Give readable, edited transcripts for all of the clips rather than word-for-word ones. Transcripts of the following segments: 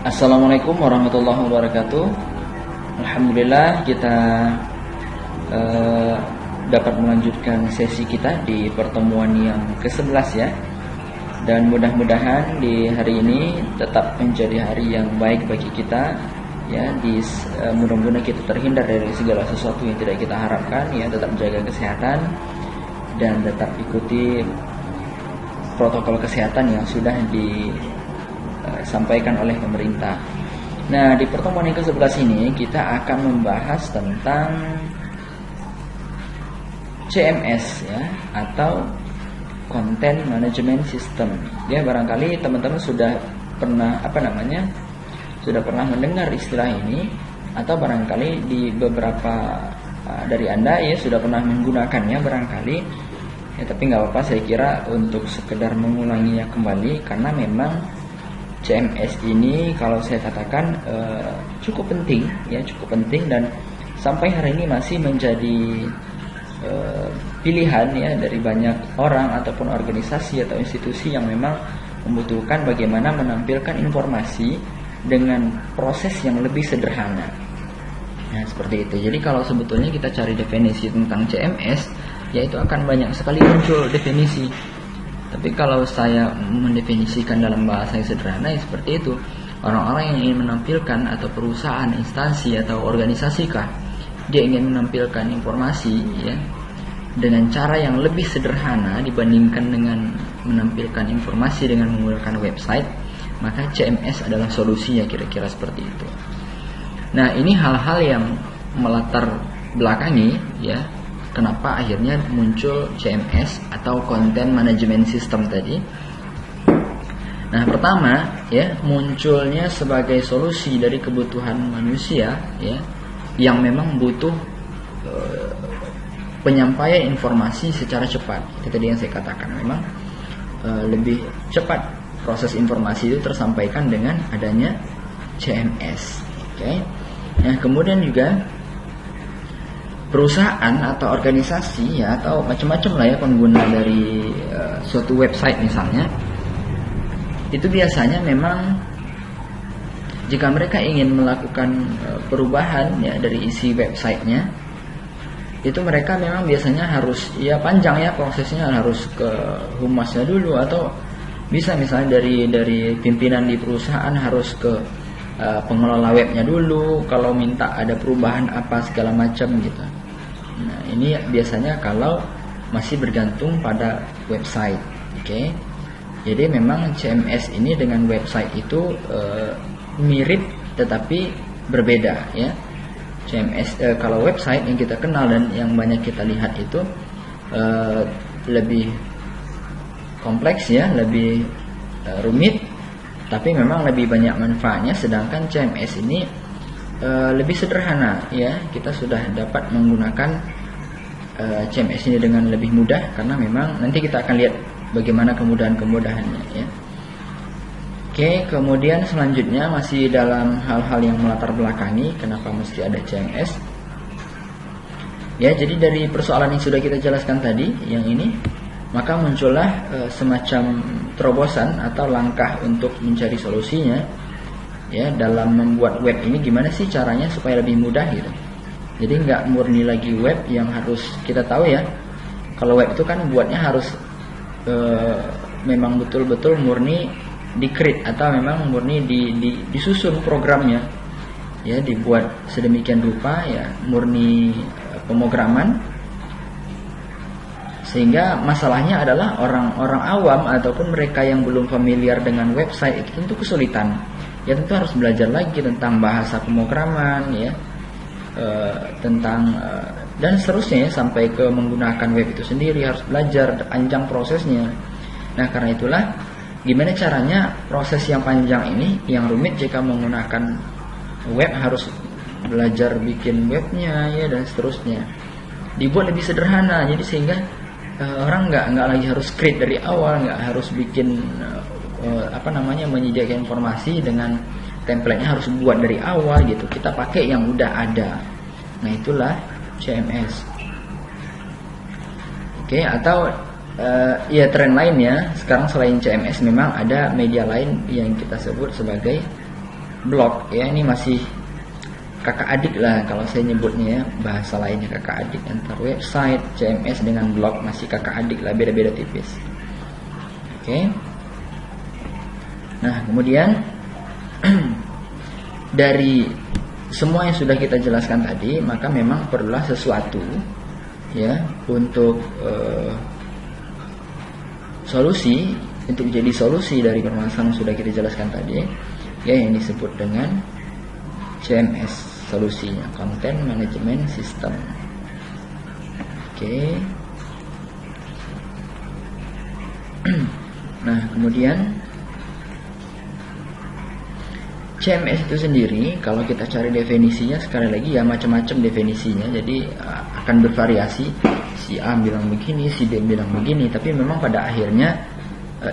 Assalamualaikum warahmatullahi wabarakatuh. Alhamdulillah kita dapat melanjutkan sesi kita di pertemuan yang ke-11 ya. Dan mudah-mudahan di hari ini tetap menjadi hari yang baik bagi kita ya. Mudah-mudahan kita terhindar dari segala sesuatu yang tidak kita harapkan ya. Tetap jaga kesehatan dan tetap ikuti protokol kesehatan yang sudah disampaikan oleh pemerintah. Nah, di pertemuan yang ke-11 ini kita akan membahas tentang CMS ya, atau Content Management System. Ya, barangkali teman-teman sudah pernah sudah pernah mendengar istilah ini, atau barangkali di beberapa dari Anda ya sudah pernah menggunakannya barangkali. Ya, tapi nggak apa-apa, saya kira untuk sekedar mengulanginya kembali karena memang CMS ini kalau saya katakan cukup penting ya, cukup penting, dan sampai hari ini masih menjadi pilihan ya dari banyak orang ataupun organisasi atau institusi yang memang membutuhkan bagaimana menampilkan informasi dengan proses yang lebih sederhana. Nah, seperti itu. Jadi kalau sebetulnya kita cari definisi tentang CMS, yaitu akan banyak sekali muncul definisi. Tapi kalau saya mendefinisikan dalam bahasa yang sederhana ya seperti itu. Orang-orang yang ingin menampilkan, atau perusahaan, instansi atau organisasi kah, dia ingin menampilkan informasi ya dengan cara yang lebih sederhana dibandingkan dengan menampilkan informasi dengan menggunakan website, maka CMS adalah solusinya, kira-kira seperti itu. Nah, ini hal-hal yang melatar belakangi ya kenapa akhirnya muncul CMS atau Content Management System tadi. Nah, pertama ya, munculnya sebagai solusi dari kebutuhan manusia ya yang memang butuh penyampaian informasi secara cepat. Itu tadi yang saya katakan, memang lebih cepat proses informasi itu tersampaikan dengan adanya CMS. Oke. Nah, kemudian juga perusahaan atau organisasi ya, atau macam-macam lah ya pengguna dari suatu website misalnya, itu biasanya memang jika mereka ingin melakukan perubahan ya dari isi websitenya, itu mereka memang biasanya harus ya panjang ya prosesnya, harus ke humasnya dulu, atau bisa misalnya dari pimpinan di perusahaan harus ke pengelola webnya dulu kalau minta ada perubahan apa segala macam gitu. Nah, ini biasanya kalau masih bergantung pada website. Oke. Jadi memang CMS ini dengan website itu mirip tetapi berbeda ya. CMS kalau website yang kita kenal dan yang banyak kita lihat itu lebih kompleks ya, lebih rumit, tapi memang lebih banyak manfaatnya. Sedangkan CMS ini lebih sederhana ya, kita sudah dapat menggunakan CMS ini dengan lebih mudah karena memang nanti kita akan lihat bagaimana kemudahan-kemudahannya ya. Oke, kemudian selanjutnya masih dalam hal-hal yang melatar belakangi kenapa mesti ada CMS. Ya, jadi dari persoalan yang sudah kita jelaskan tadi, yang ini, maka muncullah semacam terobosan atau langkah untuk mencari solusinya ya dalam membuat web ini. Gimana sih caranya supaya lebih mudah gitu. Jadi nggak murni lagi web yang harus kita tahu ya. Kalau web itu kan buatnya harus memang betul-betul murni di-create atau memang murni disusun programnya ya, dibuat sedemikian rupa ya, murni pemrograman. Sehingga masalahnya adalah orang-orang awam ataupun mereka yang belum familiar dengan website itu tentu kesulitan. Ya, tentu harus belajar lagi tentang bahasa pemrograman ya, tentang dan seterusnya ya, sampai ke menggunakan web itu sendiri harus belajar panjang prosesnya. Nah, karena itulah gimana caranya proses yang panjang ini, yang rumit jika menggunakan web, harus belajar bikin webnya ya dan seterusnya, dibuat lebih sederhana. Jadi sehingga orang nggak lagi harus create dari awal, nggak harus bikin menyediakan informasi dengan template-nya harus buat dari awal gitu. Kita pakai yang udah ada. Nah, itulah CMS. Oke, atau ya tren lainnya sekarang selain CMS memang ada media lain yang kita sebut sebagai blog ya, ini masih kakak adik lah kalau saya nyebutnya ya, bahasa lainnya kakak adik antara website, CMS dengan blog, masih kakak adik lah, beda-beda tipis. Oke. Nah, kemudian dari semua yang sudah kita jelaskan tadi, maka memang perlulah sesuatu ya untuk solusi, untuk jadi solusi dari permasalahan yang sudah kita jelaskan tadi ya, yang disebut dengan CMS, solusinya Content Management System. Oke. Nah, kemudian CMS itu sendiri kalau kita cari definisinya, sekali lagi ya macam-macam definisinya, jadi akan bervariasi. Si A bilang begini, si D bilang begini, tapi memang pada akhirnya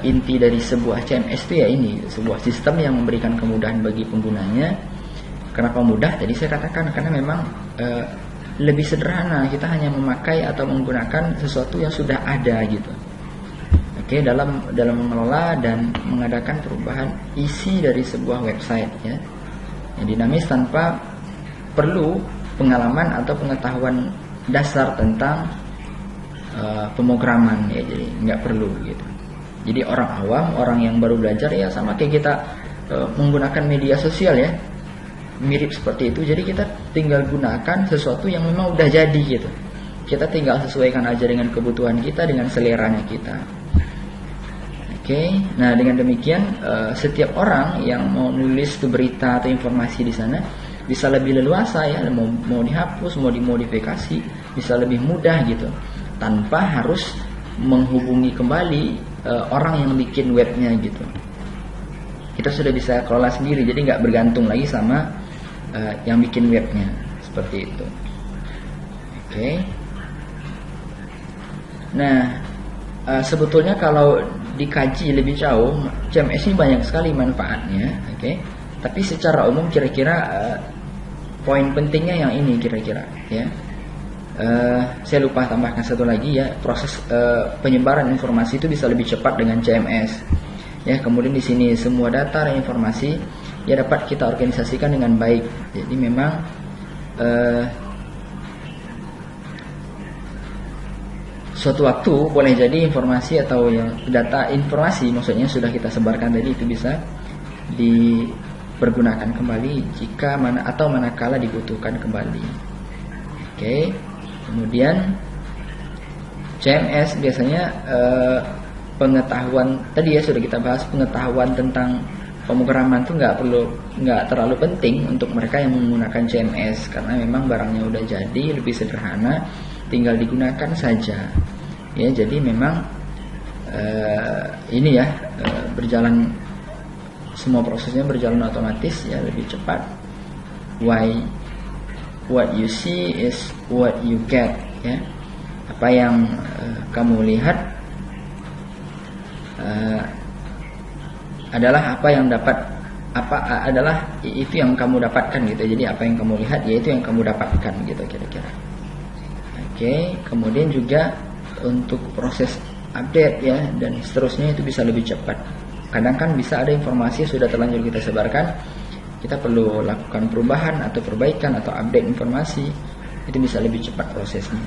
inti dari sebuah CMS itu ya ini, sebuah sistem yang memberikan kemudahan bagi penggunanya. Kenapa mudah? Tadi saya katakan karena memang lebih sederhana, kita hanya memakai atau menggunakan sesuatu yang sudah ada gitu. Oke, dalam mengelola dan mengadakan perubahan isi dari sebuah website ya, yang dinamis tanpa perlu pengalaman atau pengetahuan dasar tentang pemrograman ya, jadi nggak perlu gitu. Jadi orang awam, orang yang baru belajar ya sama kayak kita menggunakan media sosial ya, mirip seperti itu. Jadi kita tinggal gunakan sesuatu yang memang udah jadi gitu. Kita tinggal sesuaikan aja dengan kebutuhan kita, dengan seleranya kita. Oke, nah dengan demikian setiap orang yang mau nulis berita atau informasi di sana bisa lebih leluasa ya, mau dihapus, mau dimodifikasi, bisa lebih mudah gitu, tanpa harus menghubungi kembali orang yang bikin webnya gitu. Kita sudah bisa kelola sendiri, jadi nggak bergantung lagi sama yang bikin webnya, seperti itu. Oke. Nah, sebetulnya kalau dikaji lebih jauh, CMS ini banyak sekali manfaatnya, oke. Tapi secara umum kira-kira poin pentingnya yang ini kira-kira, ya. Saya lupa tambahkan satu lagi ya, proses penyebaran informasi itu bisa lebih cepat dengan CMS. Ya, kemudian di sini semua data dan informasi ya dapat kita organisasikan dengan baik. Jadi memang suatu waktu boleh jadi informasi atau yang data informasi maksudnya sudah kita sebarkan tadi itu bisa dipergunakan kembali jika manakala dibutuhkan kembali. Oke. Kemudian CMS biasanya pengetahuan tadi ya sudah kita bahas, pengetahuan tentang pemrograman itu nggak terlalu penting untuk mereka yang menggunakan CMS karena memang barangnya udah jadi, lebih sederhana, tinggal digunakan saja ya. Jadi memang ini ya berjalan, semua prosesnya berjalan otomatis ya, lebih cepat. What you see is what you get ya, apa yang kamu lihat adalah apa yang adalah itu yang kamu dapatkan gitu. Jadi apa yang kamu lihat yaitu yang kamu dapatkan gitu kira-kira. Oke, kemudian juga untuk proses update ya dan seterusnya itu bisa lebih cepat. Kadang kan bisa ada informasi sudah terlanjur kita sebarkan, kita perlu lakukan perubahan atau perbaikan atau update informasi, itu bisa lebih cepat prosesnya.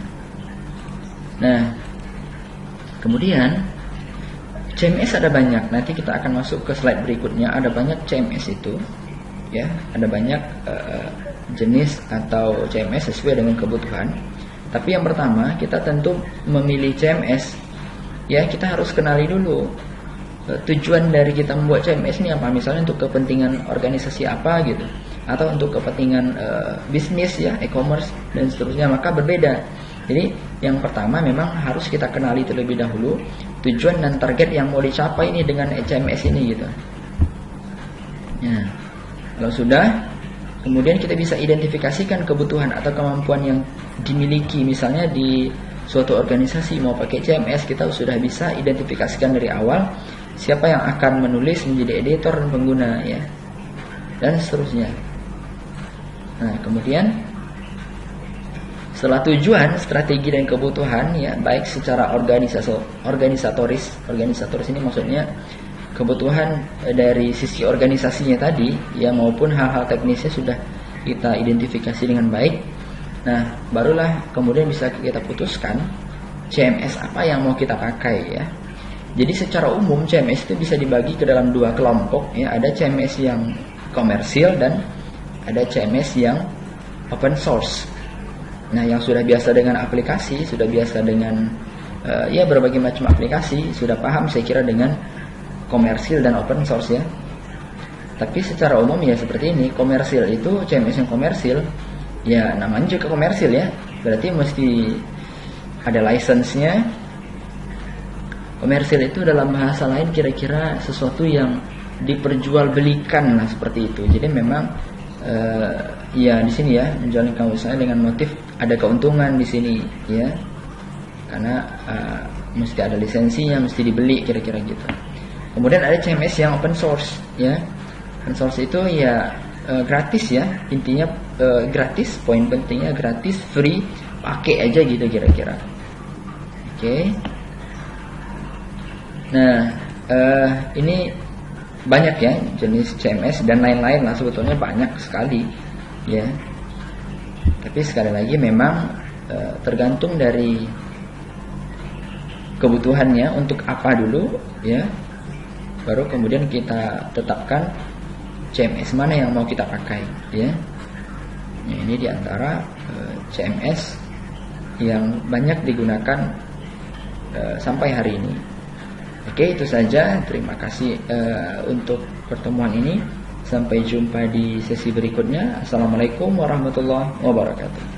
Nah, kemudian CMS ada banyak. Nanti kita akan masuk ke slide berikutnya. Ada banyak CMS itu, ya. Ada banyak jenis atau CMS sesuai dengan kebutuhan. Tapi yang pertama kita tentu memilih CMS. Ya, kita harus kenali dulu tujuan dari kita membuat CMS ini apa. Misalnya untuk kepentingan organisasi apa gitu, atau untuk kepentingan bisnis ya, e-commerce dan seterusnya. Maka berbeda. Jadi yang pertama memang harus kita kenali terlebih dahulu tujuan dan target yang mau dicapai ini dengan CMS ini gitu. Ya, kalau sudah, kemudian kita bisa identifikasikan kebutuhan atau kemampuan yang dimiliki. Misalnya di suatu organisasi mau pakai CMS, kita sudah bisa identifikasikan dari awal siapa yang akan menulis, menjadi editor dan pengguna ya, dan seterusnya. Nah, kemudian setelah tujuan, strategi dan kebutuhan ya, baik secara organisatoris ini maksudnya kebutuhan dari sisi organisasinya tadi ya maupun hal-hal teknisnya sudah kita identifikasi dengan baik. Nah, barulah kemudian bisa kita putuskan CMS apa yang mau kita pakai ya. Jadi secara umum CMS itu bisa dibagi ke dalam dua kelompok ya, ada CMS yang komersil dan ada CMS yang open source. Nah, yang sudah biasa dengan aplikasi, sudah biasa dengan ya berbagai macam aplikasi, sudah paham saya kira dengan komersil dan open source ya. Tapi secara umum ya seperti ini, komersil itu CMS yang komersil ya namanya juga komersil ya, berarti mesti ada license-nya. Komersil itu dalam bahasa lain kira-kira sesuatu yang diperjualbelikan lah seperti itu. Jadi memang ya di sini ya menjalankan usaha dengan motif ada keuntungan di sini ya, karena mesti ada lisensinya, mesti dibeli kira-kira gitu. Kemudian ada CMS yang open source ya. Open source itu ya gratis ya, intinya gratis, poin pentingnya gratis, free, pakai aja gitu kira-kira. Oke. Nah, ini banyak ya jenis CMS dan lain-lain lah, sebetulnya banyak sekali ya. Tapi sekali lagi memang tergantung dari kebutuhannya untuk apa dulu ya, baru kemudian kita tetapkan CMS mana yang mau kita pakai ya. Ini diantara CMS yang banyak digunakan sampai hari ini. Oke, itu saja. Terima kasih untuk pertemuan ini. Sampai jumpa di sesi berikutnya. Assalamualaikum warahmatullahi wabarakatuh.